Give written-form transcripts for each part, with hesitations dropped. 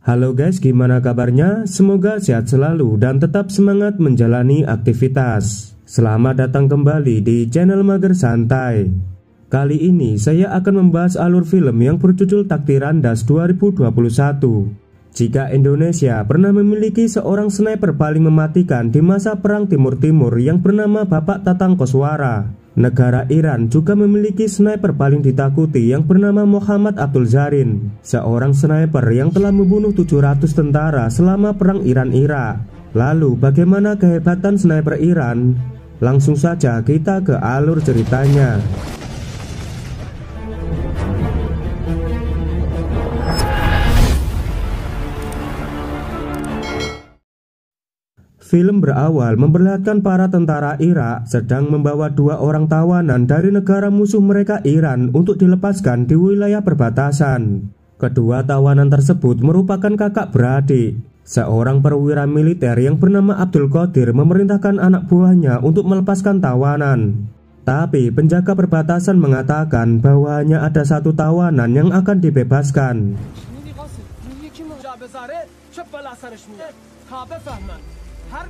Halo guys, gimana kabarnya? Semoga sehat selalu dan tetap semangat menjalani aktivitas. Selamat datang kembali di channel Mager Santai. Kali ini saya akan membahas alur film yang berjudul Taktiran Das 2021. Jika Indonesia pernah memiliki seorang sniper paling mematikan di masa Perang Timur Timur yang bernama Bapak Tatang Koswara, negara Iran juga memiliki sniper paling ditakuti yang bernama Muhammad Abdul Zarin, seorang sniper yang telah membunuh 700 tentara selama Perang Iran-Irak. Lalu bagaimana kehebatan sniper Iran? Langsung saja kita ke alur ceritanya. Film berawal memperlihatkan para tentara Irak sedang membawa dua orang tawanan dari negara musuh mereka Iran untuk dilepaskan di wilayah perbatasan. Kedua tawanan tersebut merupakan kakak beradik. Seorang perwira militer yang bernama Abdul Qadir memerintahkan anak buahnya untuk melepaskan tawanan. Tapi penjaga perbatasan mengatakan bahwa hanya ada satu tawanan yang akan dibebaskan.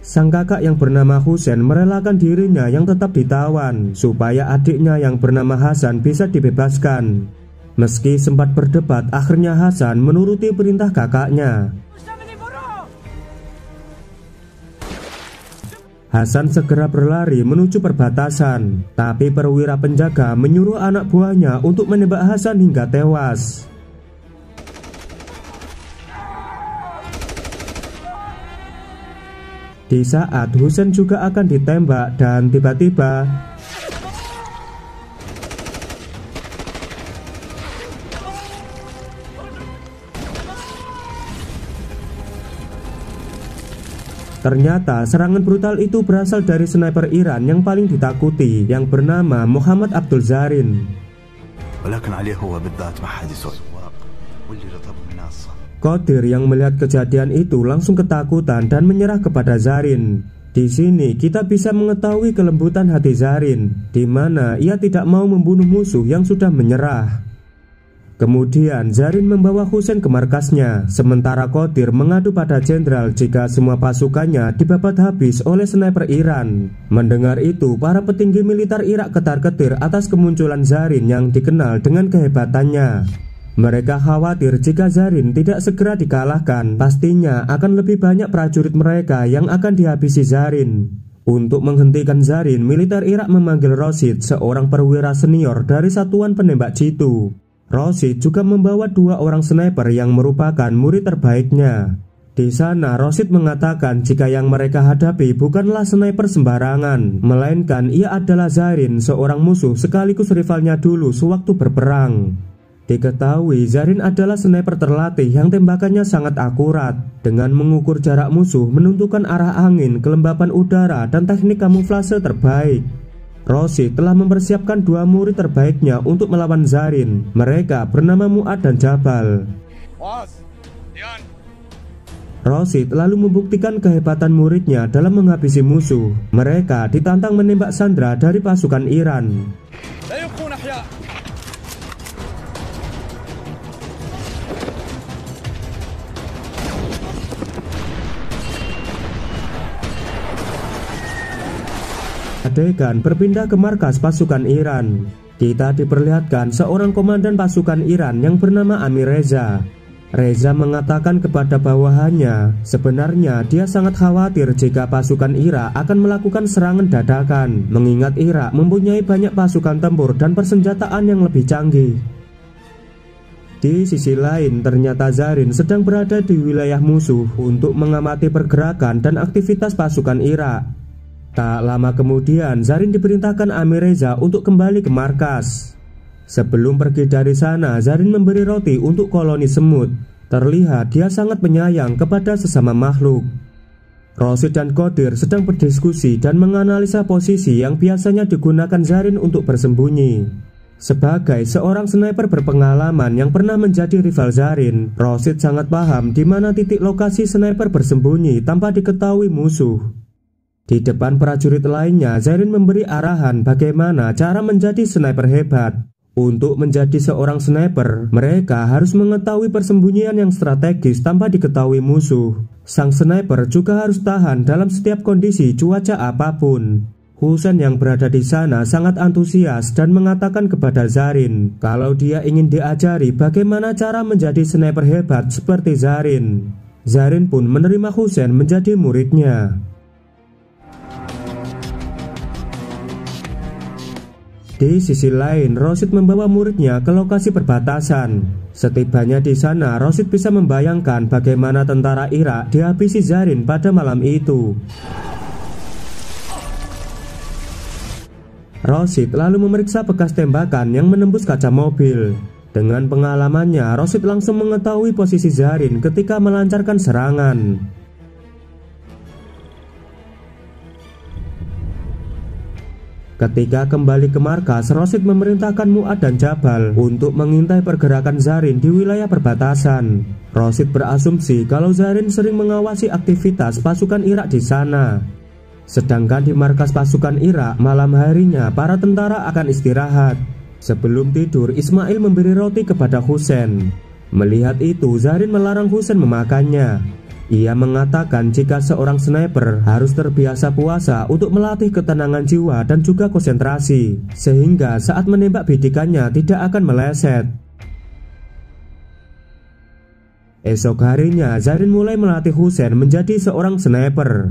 Sang kakak yang bernama Husain merelakan dirinya yang tetap ditawan supaya adiknya yang bernama Hasan bisa dibebaskan. Meski sempat berdebat, akhirnya Hasan menuruti perintah kakaknya. Hasan segera berlari menuju perbatasan, tapi perwira penjaga menyuruh anak buahnya untuk menembak Hasan hingga tewas. Di saat Husain juga akan ditembak dan tiba-tiba ternyata serangan brutal itu berasal dari sniper Iran yang paling ditakuti yang bernama Muhammad Abdul Zarin. Qadir yang melihat kejadian itu langsung ketakutan dan menyerah kepada Zarin. Di sini kita bisa mengetahui kelembutan hati Zarin, di mana ia tidak mau membunuh musuh yang sudah menyerah. Kemudian Zarin membawa Husain ke markasnya, sementara Qadir mengadu pada jenderal jika semua pasukannya dibabat habis oleh sniper Iran. Mendengar itu, para petinggi militer Irak ketar-ketir atas kemunculan Zarin yang dikenal dengan kehebatannya. Mereka khawatir jika Zarin tidak segera dikalahkan, pastinya akan lebih banyak prajurit mereka yang akan dihabisi Zarin. Untuk menghentikan Zarin, militer Irak memanggil Rosid, seorang perwira senior dari satuan penembak jitu. Rosid juga membawa dua orang sniper yang merupakan murid terbaiknya. Di sana Rosid mengatakan jika yang mereka hadapi bukanlah sniper sembarangan, melainkan ia adalah Zarin, seorang musuh sekaligus rivalnya dulu sewaktu berperang. Diketahui Zarin adalah sniper terlatih yang tembakannya sangat akurat. Dengan mengukur jarak musuh, menentukan arah angin, kelembapan udara, dan teknik kamuflase terbaik. Rosid telah mempersiapkan dua murid terbaiknya untuk melawan Zarin. Mereka bernama Mu'ad dan Jabal. Rosid lalu membuktikan kehebatan muridnya dalam menghabisi musuh. Mereka ditantang menembak sandera dari pasukan Iran. Adegan berpindah ke markas pasukan Iran. Kita diperlihatkan seorang komandan pasukan Iran yang bernama Amir Reza. Reza mengatakan kepada bawahannya, sebenarnya dia sangat khawatir jika pasukan Irak akan melakukan serangan dadakan, mengingat Irak mempunyai banyak pasukan tempur dan persenjataan yang lebih canggih. Di sisi lain, ternyata Zarin sedang berada di wilayah musuh untuk mengamati pergerakan dan aktivitas pasukan Irak. Tak lama kemudian, Zarin diperintahkan Amir Reza untuk kembali ke markas. Sebelum pergi dari sana, Zarin memberi roti untuk koloni semut. Terlihat dia sangat penyayang kepada sesama makhluk. Rosid dan Qadir sedang berdiskusi dan menganalisa posisi yang biasanya digunakan Zarin untuk bersembunyi. Sebagai seorang sniper berpengalaman yang pernah menjadi rival Zarin, Rosid sangat paham di mana titik lokasi sniper bersembunyi tanpa diketahui musuh. Di depan prajurit lainnya, Zarin memberi arahan bagaimana cara menjadi sniper hebat. Untuk menjadi seorang sniper, mereka harus mengetahui persembunyian yang strategis tanpa diketahui musuh. Sang sniper juga harus tahan dalam setiap kondisi cuaca apapun. Husain yang berada di sana sangat antusias dan mengatakan kepada Zarin kalau dia ingin diajari bagaimana cara menjadi sniper hebat seperti Zarin. Zarin pun menerima Husain menjadi muridnya. Di sisi lain, Rosid membawa muridnya ke lokasi perbatasan. Setibanya di sana, Rosid bisa membayangkan bagaimana tentara Irak dihabisi Zarin pada malam itu. Rosid lalu memeriksa bekas tembakan yang menembus kaca mobil. Dengan pengalamannya, Rosid langsung mengetahui posisi Zarin ketika melancarkan serangan. Ketika kembali ke markas, Rosid memerintahkan Mu'ad dan Jabal untuk mengintai pergerakan Zarin di wilayah perbatasan. Rosid berasumsi kalau Zarin sering mengawasi aktivitas pasukan Irak di sana. Sedangkan di markas pasukan Irak, malam harinya para tentara akan istirahat. Sebelum tidur, Ismail memberi roti kepada Husain. Melihat itu, Zarin melarang Husain memakannya. Ia mengatakan jika seorang sniper harus terbiasa puasa untuk melatih ketenangan jiwa dan juga konsentrasi, sehingga saat menembak bidikannya tidak akan meleset. Esok harinya, Zarin mulai melatih Husain menjadi seorang sniper.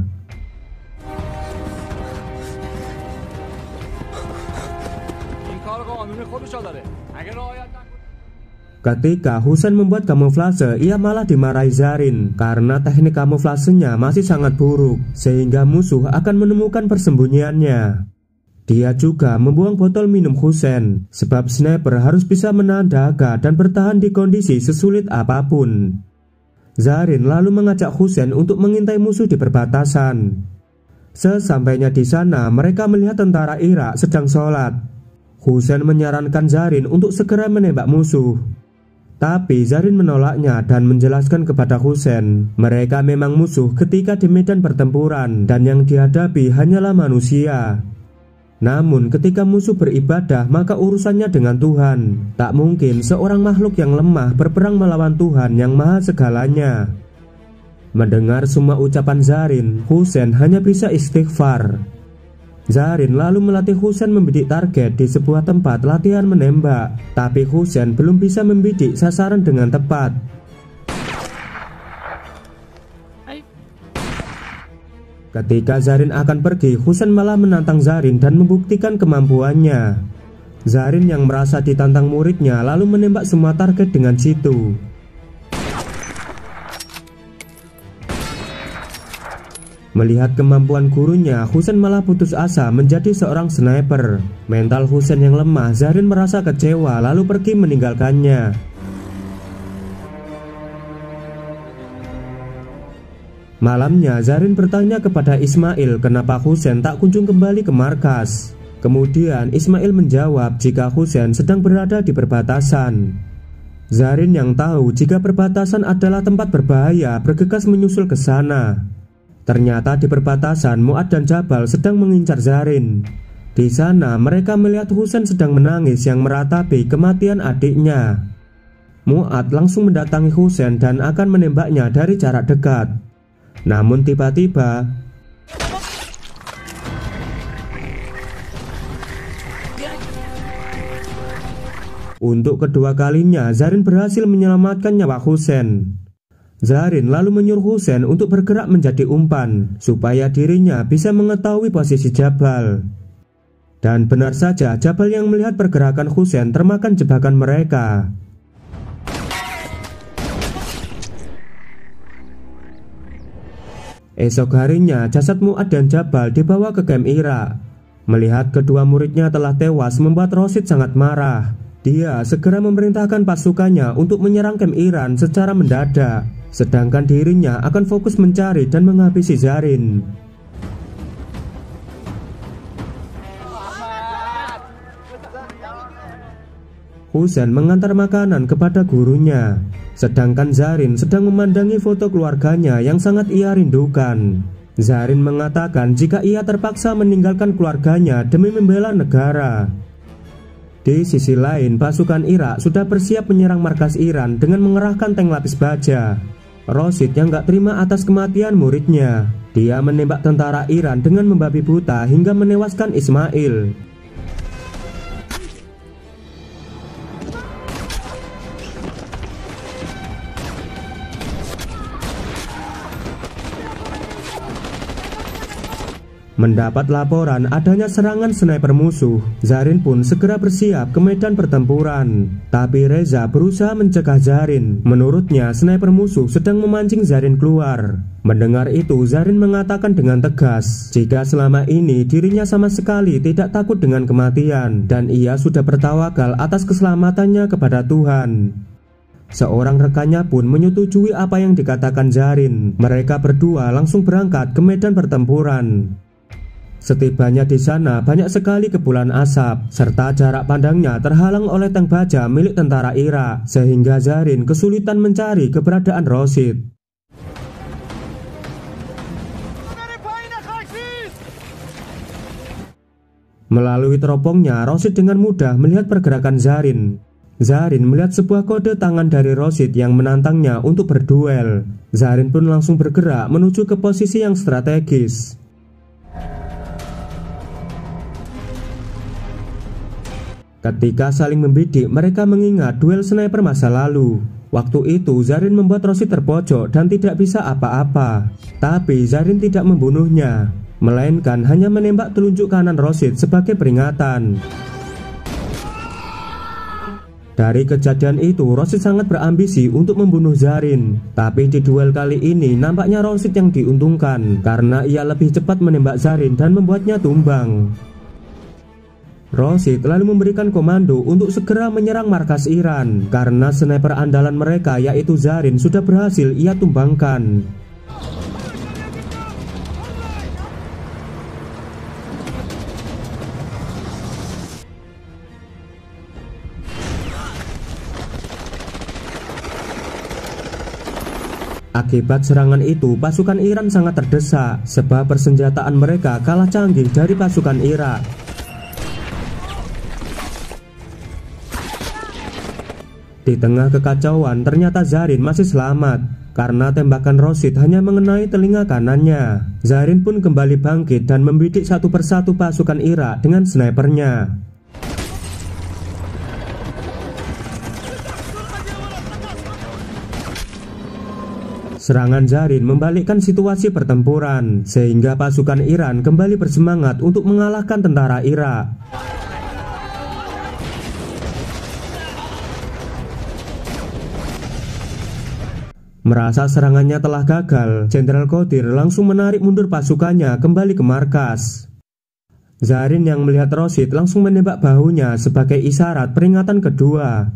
Ketika Husain membuat kamuflase, ia malah dimarahi Zarin karena teknik kamuflasenya masih sangat buruk, sehingga musuh akan menemukan persembunyiannya. Dia juga membuang botol minum Husain, sebab sniper harus bisa menahan dahaga dan bertahan di kondisi sesulit apapun. Zarin lalu mengajak Husain untuk mengintai musuh di perbatasan. Sesampainya di sana, mereka melihat tentara Irak sedang sholat. Husain menyarankan Zarin untuk segera menembak musuh. Tapi Zarin menolaknya dan menjelaskan kepada Husain, mereka memang musuh ketika di medan pertempuran dan yang dihadapi hanyalah manusia. Namun ketika musuh beribadah, maka urusannya dengan Tuhan. Tak mungkin seorang makhluk yang lemah berperang melawan Tuhan yang maha segalanya. Mendengar semua ucapan Zarin, Husain hanya bisa istighfar. Zarin lalu melatih Husain membidik target di sebuah tempat latihan menembak, tapi Husain belum bisa membidik sasaran dengan tepat. Ketika Zarin akan pergi, Husain malah menantang Zarin dan membuktikan kemampuannya. Zarin yang merasa ditantang muridnya lalu menembak semua target dengan jitu. Melihat kemampuan gurunya, Husain malah putus asa menjadi seorang sniper. Mental Husain yang lemah, Zarin merasa kecewa lalu pergi meninggalkannya. Malamnya, Zarin bertanya kepada Ismail kenapa Husain tak kunjung kembali ke markas. Kemudian Ismail menjawab jika Husain sedang berada di perbatasan. Zarin yang tahu jika perbatasan adalah tempat berbahaya bergegas menyusul ke sana. Ternyata di perbatasan, Mu'ad dan Jabal sedang mengincar Zarin. Di sana mereka melihat Husain sedang menangis yang meratapi kematian adiknya. Mu'ad langsung mendatangi Husain dan akan menembaknya dari jarak dekat. Namun tiba-tiba untuk kedua kalinya Zarin berhasil menyelamatkan nyawa Husain. Zarin lalu menyuruh Husain untuk bergerak menjadi umpan supaya dirinya bisa mengetahui posisi Jabal. Dan benar saja, Jabal yang melihat pergerakan Husain termakan jebakan mereka. Esok harinya, jasad Mu'ad dan Jabal dibawa ke kamp Irak. Melihat kedua muridnya telah tewas membuat Rosid sangat marah. Dia segera memerintahkan pasukannya untuk menyerang kamp Iran secara mendadak, sedangkan dirinya akan fokus mencari dan menghabisi Zarin. Husain mengantar makanan kepada gurunya, sedangkan Zarin sedang memandangi foto keluarganya yang sangat ia rindukan. Zarin mengatakan jika ia terpaksa meninggalkan keluarganya demi membela negara. Di sisi lain, pasukan Irak sudah bersiap menyerang markas Iran dengan mengerahkan tank lapis baja. Rashid yang gak terima atas kematian muridnya. Dia menembak tentara Iran dengan membabi buta hingga menewaskan Ismail. Mendapat laporan adanya serangan sniper musuh, Zarin pun segera bersiap ke medan pertempuran. Tapi Reza berusaha mencegah Zarin. Menurutnya sniper musuh sedang memancing Zarin keluar. Mendengar itu, Zarin mengatakan dengan tegas jika selama ini dirinya sama sekali tidak takut dengan kematian, dan ia sudah bertawakal atas keselamatannya kepada Tuhan. Seorang rekannya pun menyetujui apa yang dikatakan Zarin. Mereka berdua langsung berangkat ke medan pertempuran. Setibanya di sana, banyak sekali kepulan asap, serta jarak pandangnya terhalang oleh tank baja milik tentara Irak, sehingga Zarin kesulitan mencari keberadaan Rashid. Melalui teropongnya, Rashid dengan mudah melihat pergerakan Zarin. Zarin melihat sebuah kode tangan dari Rashid yang menantangnya untuk berduel. Zarin pun langsung bergerak menuju ke posisi yang strategis. Ketika saling membidik, mereka mengingat duel sniper masa lalu. Waktu itu Zarin membuat Rashid terpojok dan tidak bisa apa-apa. Tapi Zarin tidak membunuhnya, melainkan hanya menembak telunjuk kanan Rashid sebagai peringatan. Dari kejadian itu, Rashid sangat berambisi untuk membunuh Zarin. Tapi di duel kali ini nampaknya Rashid yang diuntungkan, karena ia lebih cepat menembak Zarin dan membuatnya tumbang. Rashid lalu memberikan komando untuk segera menyerang markas Iran, karena sniper andalan mereka yaitu Zarin sudah berhasil ia tumbangkan. Akibat serangan itu, pasukan Iran sangat terdesak, sebab persenjataan mereka kalah canggih dari pasukan Irak. Di tengah kekacauan, ternyata Zarin masih selamat, karena tembakan Rashid hanya mengenai telinga kanannya. Zarin pun kembali bangkit dan membidik satu persatu pasukan Irak dengan snipernya. Serangan Zarin membalikkan situasi pertempuran, sehingga pasukan Iran kembali bersemangat untuk mengalahkan tentara Irak. Merasa serangannya telah gagal, Jenderal Qadir langsung menarik mundur pasukannya kembali ke markas. Zarin yang melihat Rashid langsung menembak bahunya sebagai isyarat peringatan kedua.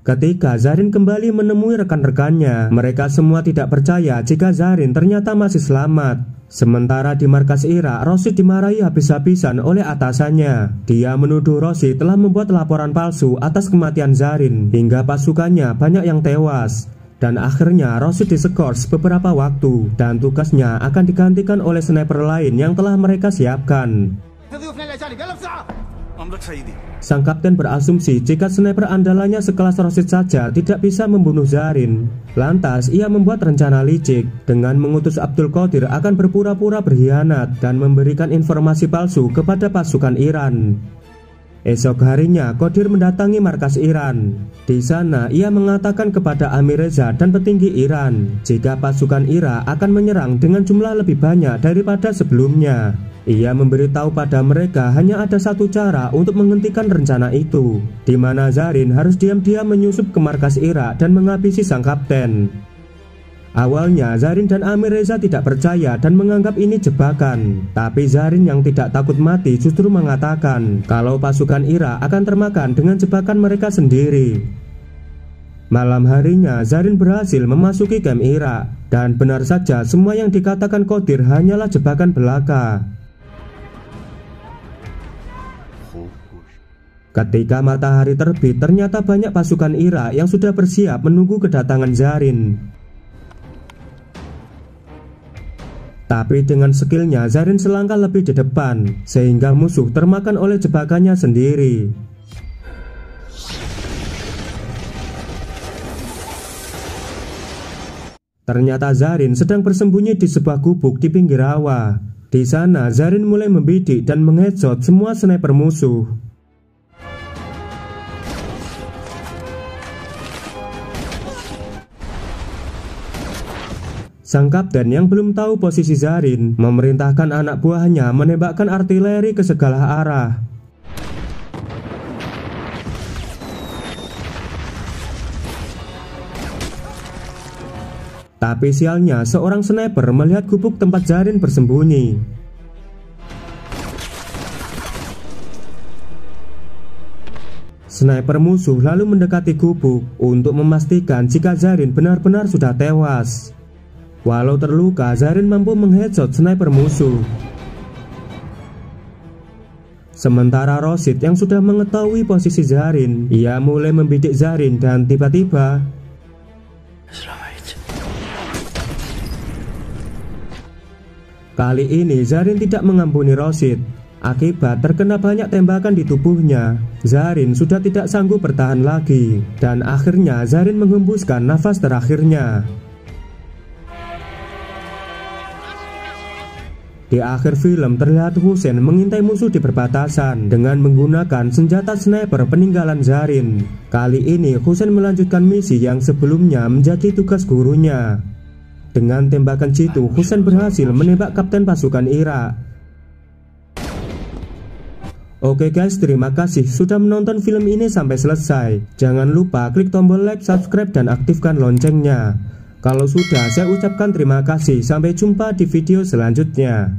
Ketika Zarin kembali menemui rekan-rekannya, mereka semua tidak percaya jika Zarin ternyata masih selamat. Sementara di markas Irak, Rashid dimarahi habis-habisan oleh atasannya. Dia menuduh Rashid telah membuat laporan palsu atas kematian Zarin, hingga pasukannya banyak yang tewas. Dan akhirnya Rashid diskors beberapa waktu, dan tugasnya akan digantikan oleh sniper lain yang telah mereka siapkan. Sang kapten berasumsi jika sniper andalannya sekelas Rashid saja tidak bisa membunuh Zarin. Lantas ia membuat rencana licik dengan mengutus Abdul Qadir akan berpura-pura berkhianat dan memberikan informasi palsu kepada pasukan Iran. Esok harinya Qadir mendatangi markas Iran. Di sana ia mengatakan kepada Amir Reza dan petinggi Iran jika pasukan Irak akan menyerang dengan jumlah lebih banyak daripada sebelumnya. Ia memberitahu pada mereka hanya ada satu cara untuk menghentikan rencana itu, di mana Zarin harus diam-diam menyusup ke markas Irak dan menghabisi sang kapten. Awalnya Zarin dan Amir Reza tidak percaya dan menganggap ini jebakan. Tapi Zarin yang tidak takut mati justru mengatakan kalau pasukan Irak akan termakan dengan jebakan mereka sendiri. Malam harinya Zarin berhasil memasuki kamp Irak, dan benar saja semua yang dikatakan Qadir hanyalah jebakan belaka. Ketika matahari terbit, ternyata banyak pasukan Irak yang sudah bersiap menunggu kedatangan Zarin. Tapi dengan skillnya Zarin selangkah lebih di depan, sehingga musuh termakan oleh jebakannya sendiri. Ternyata Zarin sedang bersembunyi di sebuah gubuk di pinggir rawa. Di sana Zarin mulai membidik dan mengheadshot semua sniper musuh. Sang kapten yang belum tahu posisi Zarin memerintahkan anak buahnya menembakkan artileri ke segala arah. Tapi sialnya seorang sniper melihat gubuk tempat Zarin bersembunyi. Sniper musuh lalu mendekati gubuk untuk memastikan jika Zarin benar-benar sudah tewas. Walau terluka, Zarin mampu mengheadshot sniper musuh. Sementara Rosid yang sudah mengetahui posisi Zarin, ia mulai membidik Zarin dan tiba-tiba kali ini Zarin tidak mengampuni Rosid. Akibat terkena banyak tembakan di tubuhnya, Zarin sudah tidak sanggup bertahan lagi, dan akhirnya Zarin menghembuskan nafas terakhirnya. Di akhir film terlihat Hussein mengintai musuh di perbatasan dengan menggunakan senjata sniper peninggalan Zarin. Kali ini Hussein melanjutkan misi yang sebelumnya menjadi tugas gurunya. Dengan tembakan jitu, Hussein berhasil menembak kapten pasukan Irak. Oke guys, terima kasih sudah menonton film ini sampai selesai. Jangan lupa klik tombol like, subscribe, dan aktifkan loncengnya. Kalau sudah, saya ucapkan terima kasih. Sampai jumpa di video selanjutnya.